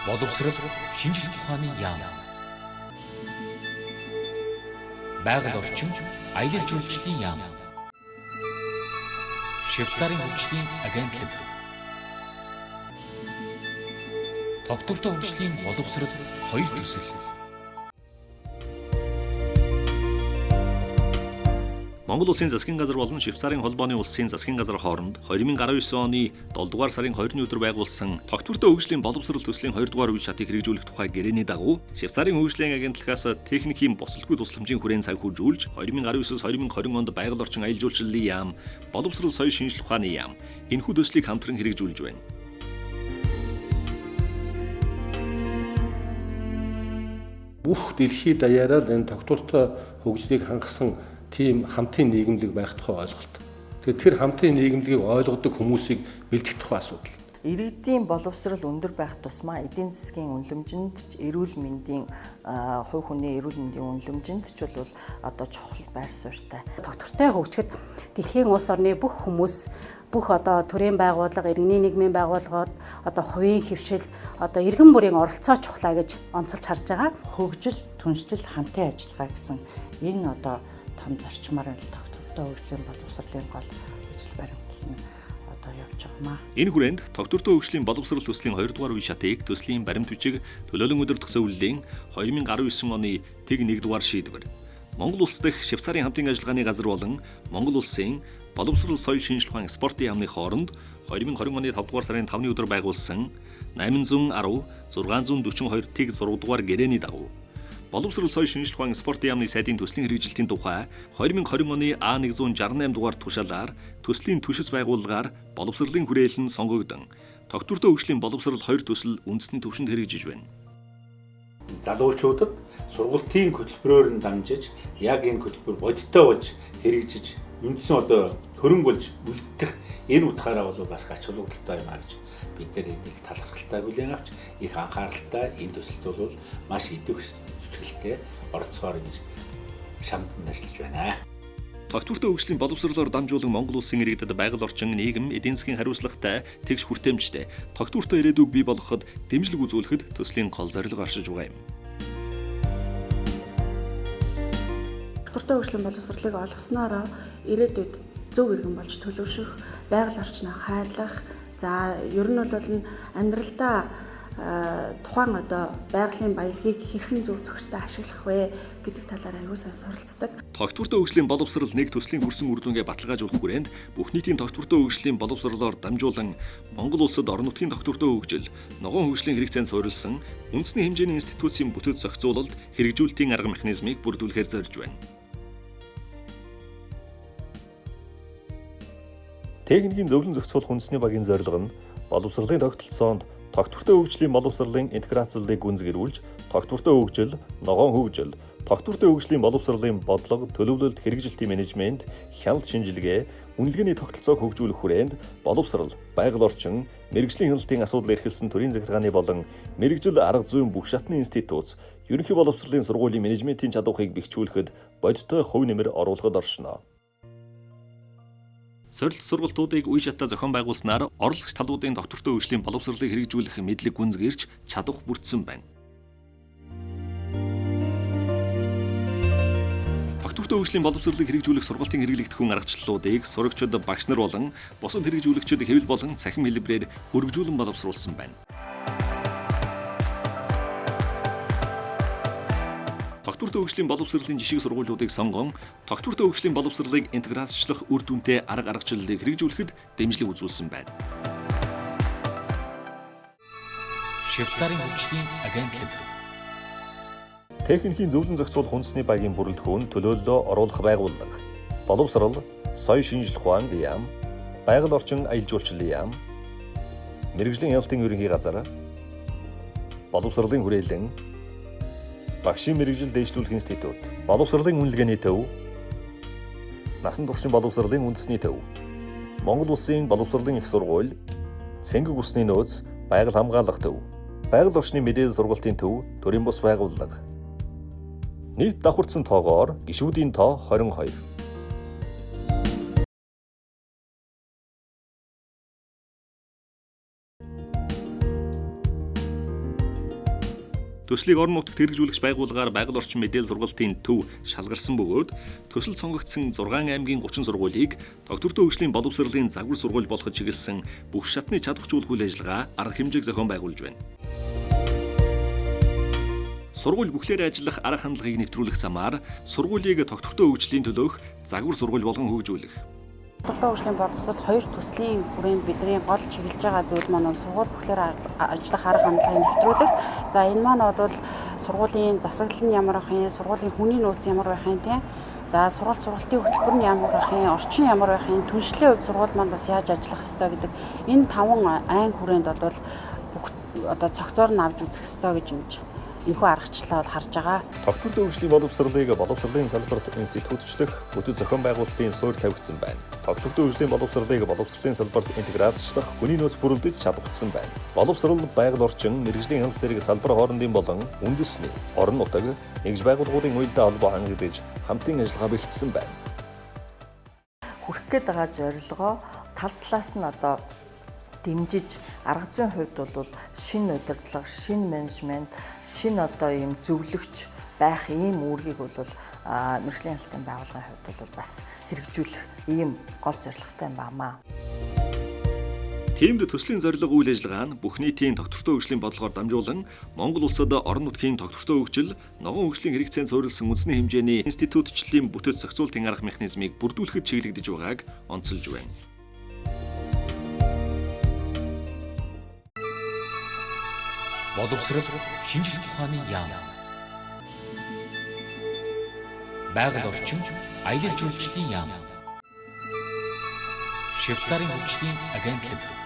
Боловсрол шинжлэх ухааны яам. Байгаль орчин аялал жуулчлалын яам. Швейцарын хөгжлийн агентлаг. Тогтвортой хөгжлийн боловсрол 2 төсөл. Монгол Улсын засгийн газар болон Швейцарын холбооны улсын засгийн газар хооронд 2019 оны 7 дугаар сарын 20-ны өдөр байгуулсан тогтвортой хөгжлийн боловсрол төслийн 2 дугаар үе шатыг хэрэгжүүлэх тухай гэрээний дагуу Швейцарын хөгжлийн агентлагаас техникийн босолтгүй тусламжийн хүрээн санхүүжүүлж 2019-2020 онд байгаль орчин аялал жуулчлалын яам, боловсрол соёл шинжлэх ухааны яам энэхүү төслийг хамтран хэрэгжүүлж байна. Бүх дэлхийд даяараа энэ тогтвортой хөгжлийг хангасан тийм хамтын нийгэмлэг байх тухай ойлголт. Тэгэхээр тэр хамтын нийгэмлэгийг ойлгодог хүмүүсийг бэлтгэх тухай асуудал. Иргэдийн боловсрол өндөр байх тусмаа эдийн засгийн үнэлэмжинд эрүүл мэндийн хувь хүний эрүүл мэндийн үнэлэмжинд ч бол одоо чухал байр суурьтай. Тогтвортой хөгжөхөд дэлхийн улс орны бүх хүмүүс бүх одоо төрийн байгууллага, иргэний нийгмийн байгууллагууд одоо хувийн хөвшил одоо иргэн бүрийн оролцоо чухлаа гэж онцолж харж байгаа. Хөгжил, түншлэл, хамтын ажиллагаа гэсэн энэ одоо том зарчмаар тогтвортой хөгжлийн боловсролын гол үзэл баримтлал нь одоо явж байгаамаа. Энэ хүрээнд тогтвортой хөгжлийн боловсрол төслийн 2 дугаар үе шатыг төслийн баримт бичиг төлөөлөн өдөртөх зөвлөлийн 2019 оны тэг 1 дугаар шийдвэр Монгол улс дахь Швейцарын хамтын ажиллагааны газар болон Монгол улсын боловсрол соёл шинжлэх ухааны спортын яамны хооронд 2020 оны 5 дугаар сарын 5-ны өдөр байгуулсан 810 642 тэг 6 дугаар гэрээний дагуу боловсрол соёл шинжлэх ухааны спортын яамны сайдын төслийн хэрэгжилтийн тухай 2020 оны А168 дугаар тушаалаар төслийн түшис байгууллагаар боловсролын хүрээлэн сонгогдсон. Тогтвортой хөгжлийн боловсрол 2 төсөл үндэсний түвшинд хэрэгжиж байна. Залуучуудад сургалтын хөтөлбөрөөр нь дамжиж яг энэ хөтөлбөр бодиттой болж хэрэгжиж үндсэн одоо хөрөнгө болж үлдэх энэ утгаараа бол бас ач холбогдолтой юм аа гэж бид нар энийг талархалтай хүлээн авч их анхааралтай энэ төсөлд бол маш идэвх сэтгэлтэй оролцохоор ингэж шамдан ажиллаж байна. Тогтвортой хөгжлийн боловсролоор дамжуулан Монгол улсын иргэдэд байгаль орчин, нийгэм, эдийн засгийн хариуцлагатай, тэгш хүртээмжтэй, тогтвортой ирээдүйг бий болгоход дэмжлэг үзүүлэхэд төслийн гол зорилго оршиж байгаа юм. Тогтвортой хөгжлийн боловсролыг олгосноор ирээдүйд зөв иргэн болж төлөвшөх, байгаль орчноо хайрлах, за ер нь бол амьдралдаа тухайн одоо байгалийн баялагийг хэрхэн зөв зохистой ашиглах вэ гэдэг талаар аягүй сайн суралцдаг. Тогтвортой хөгжлийн боловсрол нэг төслийн хүрсэн үр дүнгээ баталгаажуулах хүрээнд бүх нийтийн тогтвортой хөгжлийн боловсролоор дамжуулан Монгол улсад орон нутгийн тогтвортой хөгжил, ногоон хөгжлийн хэрэгцээнд суурилсан үндэсний хэмжээний институтийн бүтэц зохицуулалт, хэрэгжүүлэлтийн арга механизмыг бүрдүүлэхээр зорж байна. Техникийн зөвлөн зохицуулах үндэсний багийн зорилго нь боловсролын тогтолцоонд тогтвортой хөгжлийн боловсролын интеграцлалыг гүнзгийрүүлж, тогтвортой хөгжил, ногоон хөгжил, тогтвортой хөгжлийн боловсролын бодлого, төлөвлөлт, хэрэгжилтийн менежмент, хяналт шинжилгээ, үнэлгээний тогтолцоог хөгжүүлэх хүрээнд боловсрол, байгаль орчин, мэрэгжлийн хяналтын асуудал эрхэлсэн төрийн захиргааны болон мэрэгжил арга зүйн бүх шатны институт, ерөнхий боловсролын сургуулийн менежментийн чадварыг бэхжүүлэхэд бодиттой хувь нэмэр оруулахад оршино. Сорилт сургалтуудыг үе шатаа зохион байгуулснаар оролцогч талуудын тогтвортой хөгжлийн боловсролыг хэрэгжүүлэх мэдлэг гүнзгийрч чадах бүрдсэн байна. Тогтвортой хөгжлийн боловсролыг хэрэгжүүлэх сургалтын хэрэглэгдэхүүн аргачлалуудыг сурагчид, багш нар болон бусад хэрэгжүүлэгчид хэвлэл болон цахим хэлбэрээр өргөжүүлэн боловсруулсан байна. Тогтвортой хөгжлийн боловсролын жишг сургуулиудыг сонгон, тогтвортой хөгжлийн боловсролыг интеграцчлах үр дүнтэй арга аргачлалыг хэрэгжүүлэхэд дэмжлэг үзүүлсэн байна. Швейцарын хөгжлийн агентлаг. Техникийн зөвлөн зохицуулах үндэсний багийн бүрэлдэхүүн төлөөллөө оруулах байгууллага, боловсрол, соёл шинжлэх ухааны яам, байгаль орчин аялал жуулчлалын яам, мэрэгжлийн хяналтын ерөнхий газар, боловсролын хүрээлэн, багшийн мэрэгжил дэвшлүүлэх институт, боловсролын үнэлгээний төв, насан туршийн боловсролын үндэсний төв, Монгол улсын боловсролын их сургууль, цэнгэг усны нөөц, байгаль хамгаалах төв, байгаль орчны мэдээлэл сургалтын төв, төрийн бус байгууллага. Нийт давхардсан тоогоор гишүүдийн тоо 22. Төслийг орон нутагт хэрэгжүүлэгч байгууллагаар байгаль орчин мэдээлэл сургалтын төв шалгарсан бөгөөд төсөл сонгогдсон 6 аймгийн 30 сургуулийг тогтвортой хөгжлийн боловсролын загвар сургууль болгож чиглэсэн бүх шатны чадварчуулах үйл ажиллагаа арга хэмжээг зохион байгуулж байна. Сургууль бүхлээр ажиллах арга хандлагыг нэвтрүүлэх замаар сургуулийг тогтвортой хөгжлийн төлөөх загвар сургууль болгон хөгжүүлэх. Тогтвортой хөгжлийн боловсрол хоёр төслийн хүрээнд бидний гол чиглэж байгаа зүйл маань сургууль бүхлээр ажиллах арга хандлагыг нэвтрүүлэх. За энэ маань бол сургуулийн засаглал нь ямар байх юм, сургуулийн хүний нөөц ямар байх юм тийм. За сургалтын хөтөлбөр нь ямар байх юм, орчин ямар байх юм, түншлэлийн хувьд сургууль маань бас яаж ажиллах ёстой гэдэг энэ 5 айн хүрээнд бол бүх одоо цогцоор нь авч үзэх ёстой гэж юмж энэхүү аргачлалаа бол харж байгаа. Тогтвортой хөгжлийн боловсролыг боловсролын салбарт институтлах бүтэц зохион байгуулалтын суурь тавигдсан байна. Тогтвортой хөгжлийн боловсролыг боловсролын салбарт интеграцчлах хүний нөөц бүрэлдэж чадагдсан байна. Боловсрол, байгаль орчин, мэргэжлийн хяналт зэрэг салбар хоорондын болон үндэсний, орон нутаг, нэгж байгууллагын уялдаа холбоо хангагдаж хамтын ажиллагаа бэхжсэн байна. Хүрэх гээд байгаа зорилгоо тал талаас нь одоо дэмжиж арга зүйн хувьд бол шинэ удирдлага, шинэ менежмент, шинэ одоо ийм зөвлөгч байх ийм үүргийг бол мэргэжлийн хяналтын байгууллагын хувьд бол бас хэрэгжүүлэх ийм гол зорилготой юм байна. Тиймд төслийн зорилго үйл ажиллагаа нь бүх нийтийн тогтвортой хөгжлийн бодлогоор дамжуулан Монгол улсад орон нутгийн тогтвортой хөгжил, ногоон хөгжлийн хэрэгцээнд суурилсан үндэсний хэмжээний институтчлалын бүтэц зохицуултын арга механизмыг бүрдүүлэхэд чиглэгдэж байгааг онцолж байна. Боловсрол шинжлэх ухааны яам. Байгаль орчин, аялал жуулчлалын яам. Швейцарын хөгжлийн агентлаг.